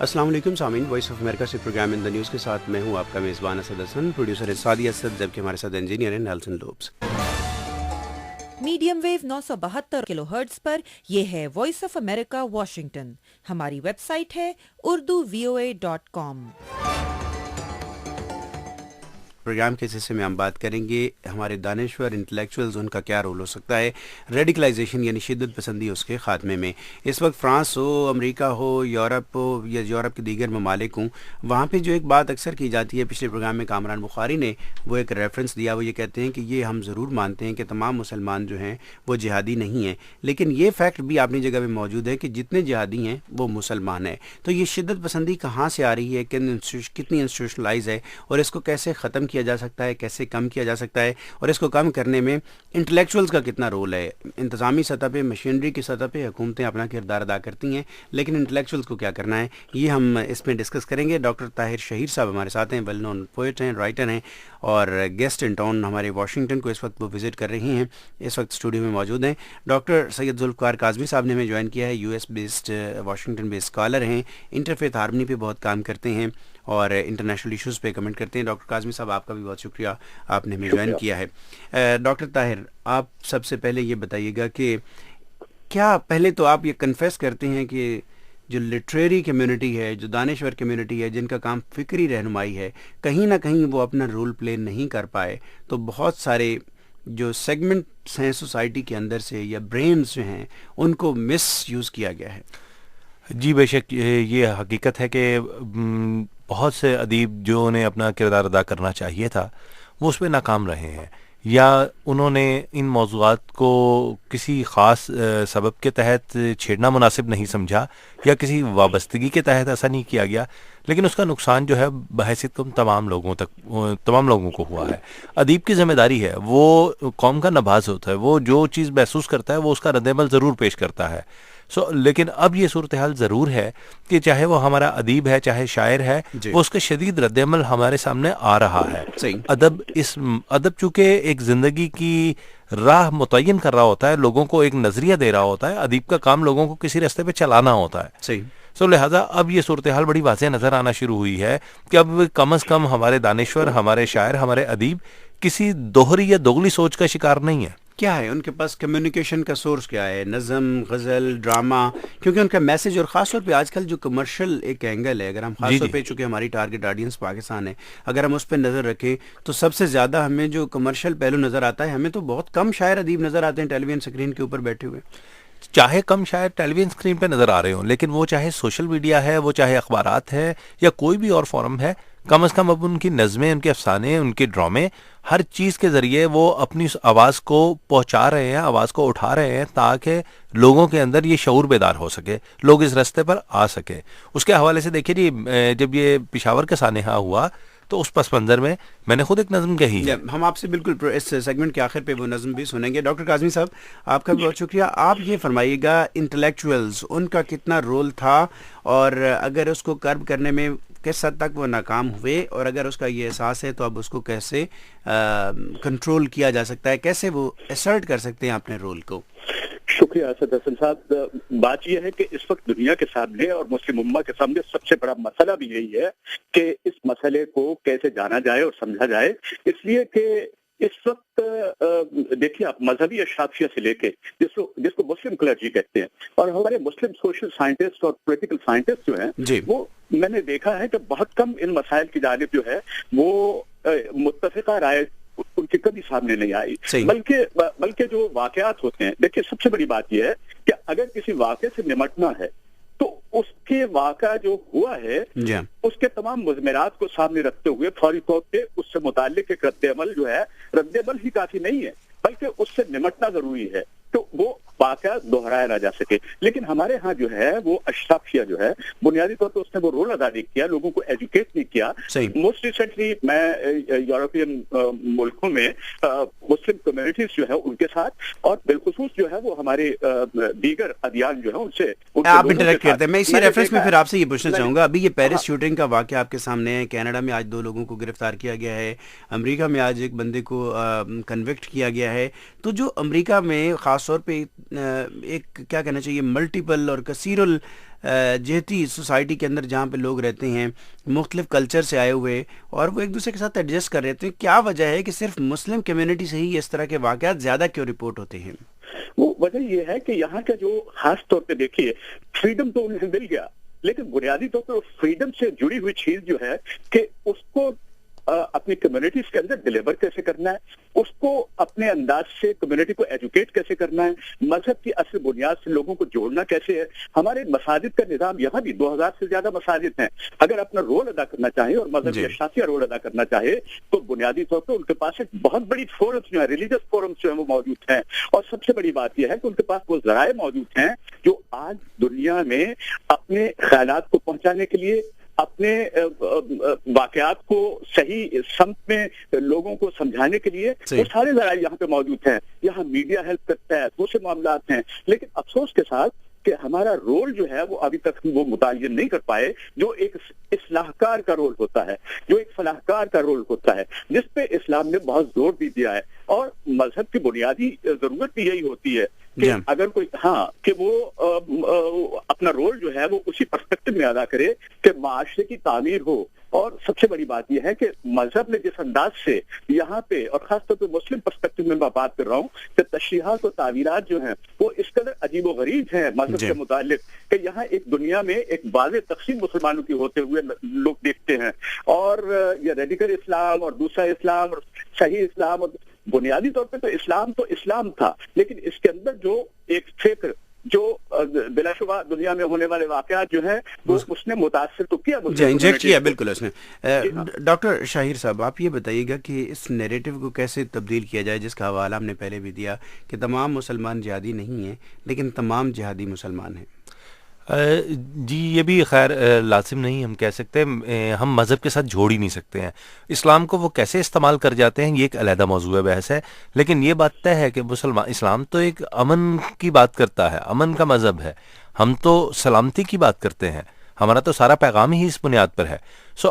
अस्सलाम वालेकुम सामीन, वॉइस ऑफ अमेरिका से प्रोग्राम इन द न्यूज़ के साथ मैं हूं आपका मेज़बान असद हसन, प्रोड्यूसर है सादी असद, जबकि हमारे साथ इंजीनियर है Nelson lobes. Medium wave 972 kilohertz पर यह है वॉइस ऑफ अमेरिका वाशिंगटन। हमारी वेबसाइट है urduvoa.com। प्रोग्राम के हिस्से में हम बात करेंगे हमारे दानिश्वर इंटेलेक्चुअल्स, उनका क्या रोल हो सकता है रेडिकलाइजेशन यानी शिद्दत पसंदी उसके ख़ात्मे में। इस वक्त फ़्रांस हो, अमेरिका हो, यूरोप हो या यूरोप के दीगर ममालिक हों, वहाँ पे जो एक बात अक्सर की जाती है, पिछले प्रोग्राम में कामरान बुखारी ने वो एक रेफरेंस दिया, वो ये कहते हैं कि ये हम ज़रूर मानते हैं कि तमाम मुसलमान जो हैं वो जिहादी नहीं हैं, लेकिन ये फैक्ट भी अपनी जगह में मौजूद है कि जितने जिहादी हैं वो मुसलमान हैं। तो ये शिद्दत पसंदी कहाँ से आ रही है, कितनी इंस्टीट्यूशनलाइज है और इसको कैसे ख़त्म किया जा सकता है, कैसे कम किया जा सकता है, और इसको कम करने में इंटेलेक्चुअल्स का कितना रोल है। इंतज़ामी सतह पे, मशीनरी की सतह पे हुकूमतें अपना किरदार अदा करती हैं, लेकिन इंटेलेक्चुअल्स को क्या करना है, ये हम इसमें डिस्कस करेंगे। डॉक्टर ताहिर शहीर साहब हमारे साथ हैं, वेल नोन पोइट हैं, राइटर हैं और गेस्ट इन टाउन हमारे वाशिंगटन को इस वक्त वो विज़िट कर रही हैं, इस वक्त स्टूडियो में मौजूद हैं। डॉक्टर सैयद जुल्फ़िकार काज़मी साहब ने हमें ज्वाइन किया है, US based Washington based scholar हैं, इंटरफेथ हार्मनी पे बहुत काम करते हैं और इंटरनेशनल इश्यूज़ पे कमेंट करते हैं। डॉक्टर काज़मी साहब, आपका भी बहुत शुक्रिया, आपने हमें ज्वाइन किया है। डॉक्टर ताहिर, आप सबसे पहले ये बताइएगा कि क्या पहले तो आप ये कन्फेस करते हैं कि जो लिटरेरी कम्युनिटी है, जो दानिश्वर कम्युनिटी है, जिनका काम फ़िक्री रहनुमाई है, कहीं ना कहीं वो अपना रोल प्ले नहीं कर पाए, तो बहुत सारे जो सेगमेंट्स हैं सोसाइटी के अंदर से या ब्रेन्स जो हैं उनको मिस यूज़ किया गया है? जी बेशक, ये हकीकत है कि बहुत से अदीब जो उन्हें अपना किरदार अदा करना चाहिए था वो उस पर नाकाम रहे हैं, या उन्होंने इन मौज़ूआत को किसी ख़ास सबब के तहत छेड़ना मुनासिब नहीं समझा या किसी वाबस्तगी के तहत ऐसा नहीं किया गया, लेकिन उसका नुकसान जो है बहैसियत तमाम लोगों को हुआ है। अदीब की ज़िम्मेदारी है, वो कौम का नभाज़ होता है, वो जो चीज़ महसूस करता है वो उसका रद्द-ए-अमल ज़रूर पेश करता है। लेकिन अब ये सूरत हाल ज़रूर है कि चाहे वो हमारा अदीब है, चाहे शायर है, वो उसके शदीद रद्द-ए-अमल हमारे सामने आ रहा है। अदब चूँकि एक ज़िंदगी की राह मुतय्यन कर रहा होता है, लोगों को एक नज़रिया दे रहा होता है, अदीब का काम लोगों को किसी रास्ते पे चलाना होता है। सही। लिहाजा अब ये सूरत हाल बड़ी वाज़ेह नज़र आना शुरू हुई है कि अब कम अज़ कम हमारे दानिश्वर, हमारे शायर, हमारे अदीब किसी दोहरी या दोगली सोच का शिकार नहीं है। क्या है उनके पास कम्युनिकेशन का सोर्स, क्या है? नज़म, गज़ल, ड्रामा, क्योंकि उनका मैसेज, और ख़ास तौर पे आजकल जो कमर्शियल एक एंगल है, अगर हम ख़ास तौर पे, चूँकि हमारी टारगेट ऑडियंस पाकिस्तान है, अगर हम उस पर नज़र रखें तो सबसे ज़्यादा हमें जो कमर्शियल पहलू नज़र आता है, हमें तो बहुत कम शायर अदीब नज़र आते हैं टेलीविजन स्क्रीन के ऊपर बैठे हुए। चाहे कम शायर टेलीविजन स्क्रीन पे नज़र आ रहे हों, लेकिन वो चाहे सोशल मीडिया है, वो चाहे अखबारात है या कोई भी और फॉरम है, कम अज़ कम अब उनकी नज़में, उनके अफसाने, उनके ड्रामे, हर चीज़ के ज़रिए वो अपनी आवाज़ को पहुंचा रहे हैं, आवाज़ को उठा रहे हैं, ताकि लोगों के अंदर ये शऊर बेदार हो सके, लोग इस रास्ते पर आ सके। उसके हवाले से देखिए जी, जब ये पेशावर का सानेहा हुआ तो उस पस मंज़र में मैंने खुद एक नज़म कही है। हम आपसे बिल्कुल इस सेगमेंट के आखिर पे वो नज़म भी सुनेंगे। डॉक्टर काज़मी साहब, आपका बहुत शुक्रिया। आप ये फरमाइएगा, इंटेलेक्चुअल्स, उनका कितना रोल था और अगर उसको कर्ब करने में किस हद तक वो नाकाम हुए, और अगर उसका ये एहसास है तो अब उसको कैसे कंट्रोल किया जा सकता है, कैसे वो असर्ट कर सकते हैं अपने रोल को? शुक्रिया असद हसन साहब। बात यह है कि इस वक्त दुनिया के सामने और मुस्लिम उम्मा के सामने सबसे बड़ा मसला भी यही है कि इस मसले को कैसे जाना जाए और समझा जाए, इसलिए कि इस वक्त देखिए आप मजहबी अशाफिया से लेके जिसको मुस्लिम क्लर्जी कहते हैं, और हमारे मुस्लिम सोशल साइंटिस्ट और पॉलिटिकल साइंटिस्ट जो हैं, वो मैंने देखा है कि बहुत कम इन मसाइल की जानिब जो है वो मुत्तफिका राय उनके कभी सामने नहीं आई। बल्कि जो वाकयात होते हैं, देखिए सबसे बड़ी बात यह है कि अगर किसी वाक़े से निमटना है तो उसके वाक़ा जो हुआ है उसके तमाम मुज़मिरात को सामने रखते हुए फौरी तौर पे उससे मुताल्लिक एक रद्द-ए-अमल जो है, रद्द-ए-अमल ही काफी नहीं है बल्कि उससे निमटना जरूरी है, तो वो वाक़या दोहराया ना जा सके। लेकिन हमारे यहाँ जो है वो अशराफिया जो है, बुनियादी तौर पर उसने वो रोल अदा नहीं किया, लोगों को एजुकेट नहीं किया। मोस्ट रिसेंटली मैं यूरोपियन मुल्कों में मुस्लिम कम्युनिटीज जो है उनके साथ, और बिलखुसूस जो है वो हमारे दीगर अदियान जो है उनसे आप इंटरेक्ट करते हैं। मैं इसी रेफरेंस में फिर आपसे ये पूछना चाहूंगा, अभी ये पेरिस शूटिंग का वाक़या आपके सामने है, कनाडा में आज 2 लोगों को गिरफ्तार किया गया है, अमेरिका में आज एक बंदे को कन्विक्ट किया गया है, तो जो अमेरिका में ख़ास तौर पे ایک کیا کہنا چاہیے ملٹیپل اور کثیر جہتی سوسائٹی کے اندر جہاں پہ لوگ رہتے ہیں مختلف کلچر سے آئے ہوئے اور وہ ایک دوسرے کے ساتھ ایڈجسٹ کر رہے ہیں، کیا وجہ ہے کہ صرف مسلم کمیونٹی سے ہی اس طرح کے واقعات زیادہ کیوں رپورٹ ہوتے ہیں؟ وہ وجہ یہ ہے کہ یہاں کا جو خاص طور پہ دیکھیے فریڈم تو انہیں مل گیا، لیکن بنیادی طور پر فریڈم سے جڑی ہوئی چیز جو ہے کہ اس کو اپنی کمیونٹیز کے اندر ڈیلیور کیسے کرنا ہے، اس کو اپنے انداز سے کمیونٹی کو ایجوکیٹ کیسے کرنا ہے، مذہب کی اصل بنیاد سے لوگوں کو جوڑنا کیسے ہے۔ ہمارے مساجد کا نظام یہاں بھی 2000 سے زیادہ مساجد ہیں، اگر اپنا رول ادا کرنا چاہے اور مذہبی اشرافیہ رول ادا کرنا چاہے تو بنیادی طور پر ان کے پاس ایک بہت بڑی فورمز جو ہیں، ریلیجس فورمز جو ہیں وہ موجود ہیں، اور سب سے بڑی بات یہ ہے کہ ان کے پاس وہ ذرائع موجود ہیں جو آج دنیا میں اپنے خیالات کو پہنچانے کے لیے، اپنے واقعات کو صحیح سمت میں لوگوں کو سمجھانے کے لیے وہ سارے ذرائع یہاں پہ موجود ہیں۔ یہاں میڈیا ہیلپ کرتا ہے، دوسرے معاملات ہیں، لیکن افسوس کے ساتھ کہ ہمارا رول جو ہے وہ ابھی تک وہ متعین نہیں کر پائے جو ایک اصلاح کار کا رول ہوتا ہے، جو ایک فلاح کار کا رول ہوتا ہے، جس پہ اسلام نے بہت زور بھی دیا ہے۔ اور مذہب کی بنیادی ضرورت بھی یہی ہوتی ہے کہ اگر کوئی کہ وہ اپنا رول جو ہے وہ اسی پرسپیکٹو میں ادا کرے کہ معاشرے کی تعمیر ہو۔ اور سب سے بڑی بات یہ ہے کہ مذہب نے جس انداز سے یہاں پہ اور خاص طور پہ مسلم پرسپیکٹو میں بات کر رہا ہوں کہ تشریحات و تعبیرات جو ہیں وہ اس قدر عجیب و غریب ہیں مذہب کے متعلق کہ یہاں ایک دنیا میں ایک واضح تقسیم مسلمانوں کی ہوتے ہوئے لوگ دیکھتے ہیں، اور یہ ریڈیکل اسلام اور دوسرا اسلام اور صحیح اسلام، اور بنیادی طور پہ تو اسلام تھا، لیکن اس کے اندر جو ایک فکر جو بلا شبہ دنیا میں ہونے والے واقعات جو ہیں وہ اس نے متاثر تو کیا، انجیکٹ کیا بالکل اس نے۔ ڈاکٹر شاہیر صاحب، آپ یہ بتائیے گا کہ اس نیریٹو کو کیسے تبدیل کیا جائے جس کا حوالہ ہم نے پہلے بھی دیا کہ تمام مسلمان جہادی نہیں ہیں لیکن تمام جہادی مسلمان ہیں۔ جی یہ بھی خیر لازم نہیں ہم کہہ سکتے، ہم مذہب کے ساتھ جوڑ ہی نہیں سکتے ہیں۔ اسلام کو وہ کیسے استعمال کر جاتے ہیں یہ ایک علیحدہ موضوع بحث ہے، لیکن یہ بات طے ہے کہ اسلام تو ایک امن کی بات کرتا ہے، امن کا مذہب ہے، ہم تو سلامتی کی بات کرتے ہیں، ہمارا تو سارا پیغام ہی اس بنیاد پر ہے۔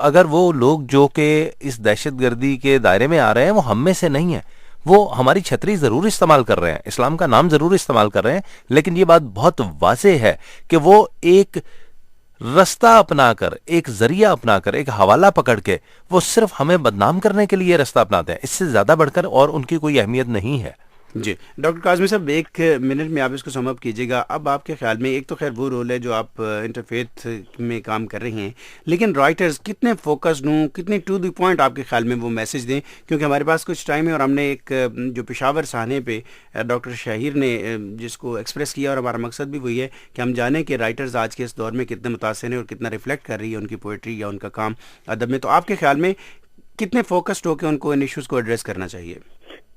اگر وہ لوگ جو کہ اس دہشت گردی کے دائرے میں آ رہے ہیں وہ ہم میں سے نہیں ہیں، وہ ہماری چھتری ضرور استعمال کر رہے ہیں، اسلام کا نام ضرور استعمال کر رہے ہیں، لیکن یہ بات بہت واضح ہے کہ وہ ایک رستہ اپنا کر، ایک ذریعہ اپنا کر، ایک حوالہ پکڑ کے وہ صرف ہمیں بدنام کرنے کے لیے رستہ اپناتے ہیں، اس سے زیادہ بڑھ کر اور ان کی کوئی اہمیت نہیں ہے۔ جی ڈاکٹر کاظمی صاحب، ایک منٹ میں آپ اس کو سم اپ کیجیے گا۔ اب آپ کے خیال میں ایک تو خیر وہ رول ہے جو آپ انٹرفیتھ میں کام کر رہے ہیں، لیکن رائٹرز کتنے فوکسڈ ہوں، کتنے ٹو دی پوائنٹ آپ کے خیال میں وہ میسج دیں، کیونکہ ہمارے پاس کچھ ٹائم ہے اور ہم نے ایک جو پشاور سہانے پہ ڈاکٹر شاہیر نے جس کو ایکسپریس کیا، اور ہمارا مقصد بھی وہی ہے کہ ہم جانیں کہ رائٹرز آج کے اس دور میں کتنے متاثر ہیں اور کتنا ریفلیکٹ کر رہی ہے ان کی پوئٹری یا ان کا کام ادب میں۔ تو آپ کے خیال میں کتنے فوکسڈ ہو کے ان کو ان ایشوز کو ایڈریس کرنا چاہیے؟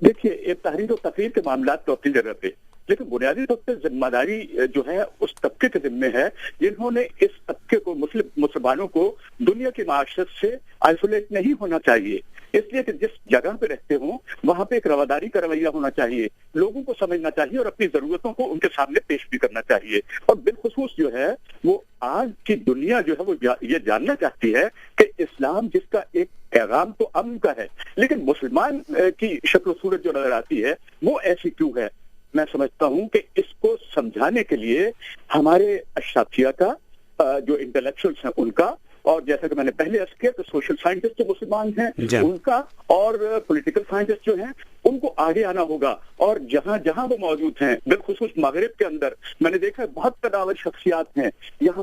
دیکھیے، ایک تحریر و تقریر کے معاملات تو اپنی جگہ پہ، لیکن بنیادی طور پہ ذمہ داری جو ہے اس طبقے کے ذمے ہے جنہوں نے اس طبقے کو مسلمانوں کو دنیا کی معاشرت سے آئسولیٹ نہیں ہونا چاہیے، اس لیے کہ جس جگہ پہ رہتے ہوں وہاں پہ ایک رواداری کا رویہ ہونا چاہیے، لوگوں کو سمجھنا چاہیے اور اپنی ضرورتوں کو ان کے سامنے پیش بھی کرنا چاہیے۔ اور بالخصوص جو ہے وہ آج کی دنیا جو ہے وہ یہ جاننا چاہتی ہے کہ اسلام جس کا ایک پیغام تو امن کا ہے، لیکن مسلمان کی شکل و صورت جو نظر آتی ہے وہ ایسی کیوں ہے؟ میں سمجھتا ہوں کہ اس کو سمجھانے کے لیے ہمارے اشرافیہ کا، جو انٹلیکچوئلس ہیں ان کا، اور جیسا کہ میں نے پہلے عرض کیا کہ سوشل سائنٹسٹ جو مسلمان ہیں ان کا، اور پولیٹیکل سائنٹسٹ جو ہیں ان کو آگے آنا ہوگا، اور جہاں جہاں وہ موجود ہیں، بالخصوص مغرب کے اندر میں نے دیکھا بہت قداور شخصیات ہیں، یہاں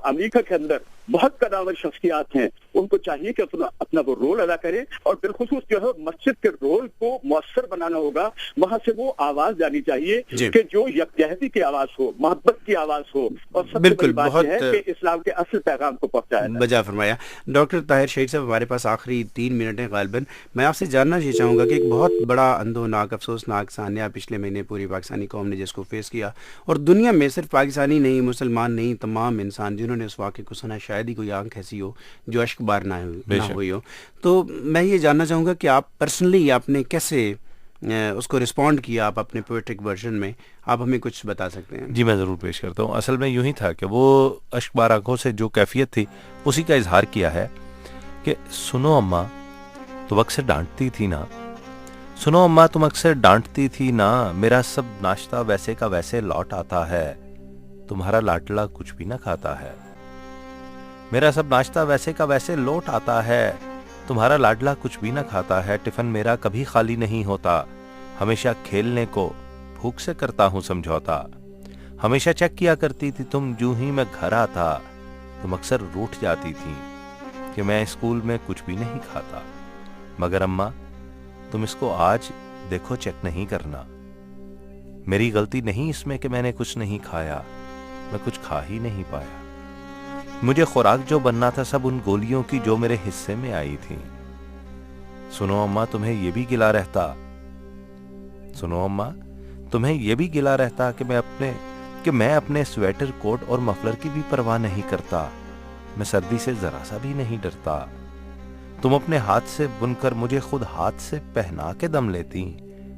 امریکہ کے اندر بہت قداور شخصیات ہیں، ان کو چاہیے کہ اپنا وہ رول ادا کرے، اور بالخصوص جو ہے مسجد کے رول کو مؤثر بنانا ہوگا، وہاں سے وہ آواز جانی چاہیے کہ جو یکجہتی کی آواز ہو، محبت کی آواز ہو، اور سب سے بڑی بات ہے کہ اسلام کے اصل پیغام کو پہنچایا۔ بجا فرمایا۔ ڈاکٹر طاہر شہید صاحب، ہمارے پاس آخری 3 منٹ ہیں غالباً، میں آپ سے جاننا یہ چاہوں گا کہ ایک بہت بڑا اندھوناک افسوسناک سانحہ پچھلے مہینے پوری پاکستانی قوم نے جس کو فیس کیا، اور دنیا میں صرف پاکستانی نہیں، مسلمان نہیں، تمام انسان جنہوں نے اس واقعے کو سنا، شاید ہی کوئی آنکھ ایسی ہو جو اشک بار نہ ہوئی ہو۔ تو میں یہ جاننا چاہوں گا کہ آپ پرسنلی آپ نے کیسے اس کو رسپونڈ کیا، آپ اپنے پوئٹرک ورژن میں آپ ہمیں کچھ بتا سکتے ہیں؟ جی میں ضرور پیش کرتا ہوں۔ اصل میں یوں ہی تھا کہ وہ اشک بار آنکھوں سے جو کیفیت تھی اسی کا اظہار کیا ہے کہ سنو اماں تو وقت سے ڈانٹتی تھی نا، सुनो अम्मा, तुम अक्सर डांटती थी ना, मेरा सब नाश्ता वैसे का वैसे लौट आता है, तुम्हारा लाडला कुछ भी ना खाता है। मेरा सब नाश्ता वैसे का वैसे लौट आता है, तुम्हारा लाडला कुछ भी ना खाता है। टिफिन मेरा कभी खाली नहीं होता, हमेशा खेलने को भूख से करता हूँ समझौता। हमेशा चेक किया करती थी तुम, जो ही मैं घर आता तुम अक्सर रूठ जाती थी कि मैं स्कूल में कुछ भी नहीं खाता। मगर अम्मा, तुम इसको आज देखो, चेक नहीं करना। मेरी गलती नहीं इसमें कि मैंने कुछ नहीं खाया, मैं कुछ खा ही नहीं पाया। मुझे खुराक जो बनना था सब उन गोलियों की जो मेरे हिस्से में आई थी। सुनो अम्मा, तुम्हें यह भी गिला रहता, सुनो अम्मा, तुम्हें यह भी गिला रहता कि मैं अपने स्वेटर, कोट और मफलर की भी परवाह नहीं करता। मैं सर्दी से जरा सा भी नहीं डरता। तुम अपने हाथ से बुनकर मुझे खुद हाथ से पहना के दम लेती,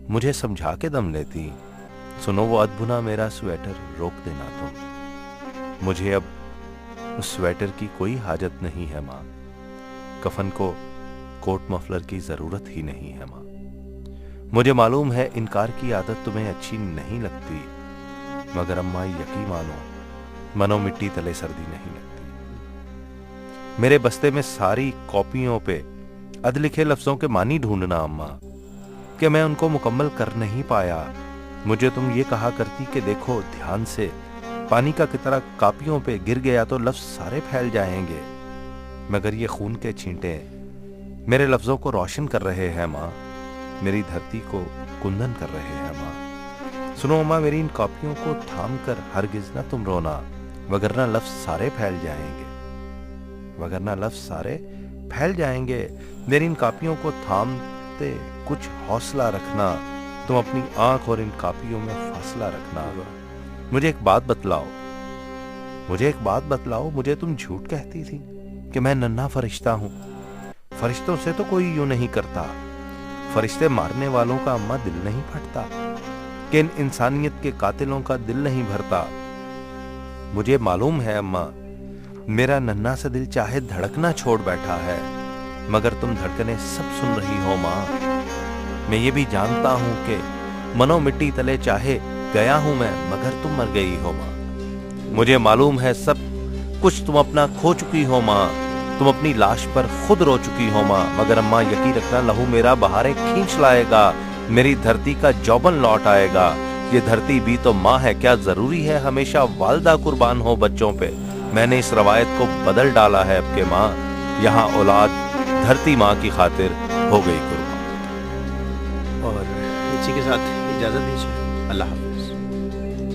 मुझे समझा के दम लेती। सुनो वो अधबुना मेरा स्वेटर रोक देना तुम, मुझे अब उस स्वेटर की कोई हाजत नहीं है माँ। कफन को कोट मफलर की जरूरत ही नहीं है माँ। मुझे मालूम है इनकार की आदत तुम्हें अच्छी नहीं लगती, मगर अम्मा यकीन मानो मिट्टी तले सर्दी नहीं लगती। मेरे बस्ते में सारी कॉपियों पे अधलिखे लफ्जों के मानी ढूंढना अम्मा, कि मैं उनको मुकम्मल कर नहीं पाया। मुझे तुम ये कहा करती कि देखो ध्यान से, पानी का कितना कापियों पे गिर गया तो लफ्ज सारे फैल जाएंगे। मगर ये खून के छींटे मेरे लफ्जों को रोशन कर रहे हैं माँ, मेरी धरती को कुंदन कर रहे हैं माँ। सुनो अम्मा, मेरी इन कापियों को थाम कर हरगिज ना तुम रोना, वगरना लफ्ज सारे फैल जाएंगे, वगरना लफ्ज सारे फैल जाएंगे। मेरी इन कापियों को थामते कुछ हौसला रखना, तुम अपनी आंख और इन कापियों में फासला रखना। मुझे एक बात बतलाओ, मुझे तुम झूठ कहती थी कि मैं नन्हा फरिश्ता हूं। फरिश्तों से तो कोई यूं नहीं करता, फरिश्ते मारने वालों का अम्मा दिल नहीं फटता, कि इन इंसानियत के कातिलों का दिल नहीं भरता। मुझे मालूम है अम्मा, मेरा नन्हा सा दिल चाहे धड़कना छोड़ बैठा है, मगर तुम धड़कने सब सुन रही हो माँ। मैं ये भी जानता हूं कि मनो मिट्टी तले चाहे गया हूं मैं, मगर तुम मर गई हो माँ। मुझे मालूम है सब कुछ तुम अपना खो चुकी हो माँ, तुम अपनी लाश पर खुद रो चुकी हो माँ। मगर अम्मा यकीन रखना, लहू मेरा बहारें खींच लाएगा, मेरी धरती का जौबन लौट आएगा। ये धरती भी तो माँ है, क्या जरूरी है हमेशा वालदा कुर्बान हो बच्चों पे। मैंने इस रवायत को बदल डाला है अब के माँ, यहाँ औलाद धरती माँ की खातिर हो गई कुर्बान। और इसी के साथ इजाजत दीजिए, अल्लाह हाफिज।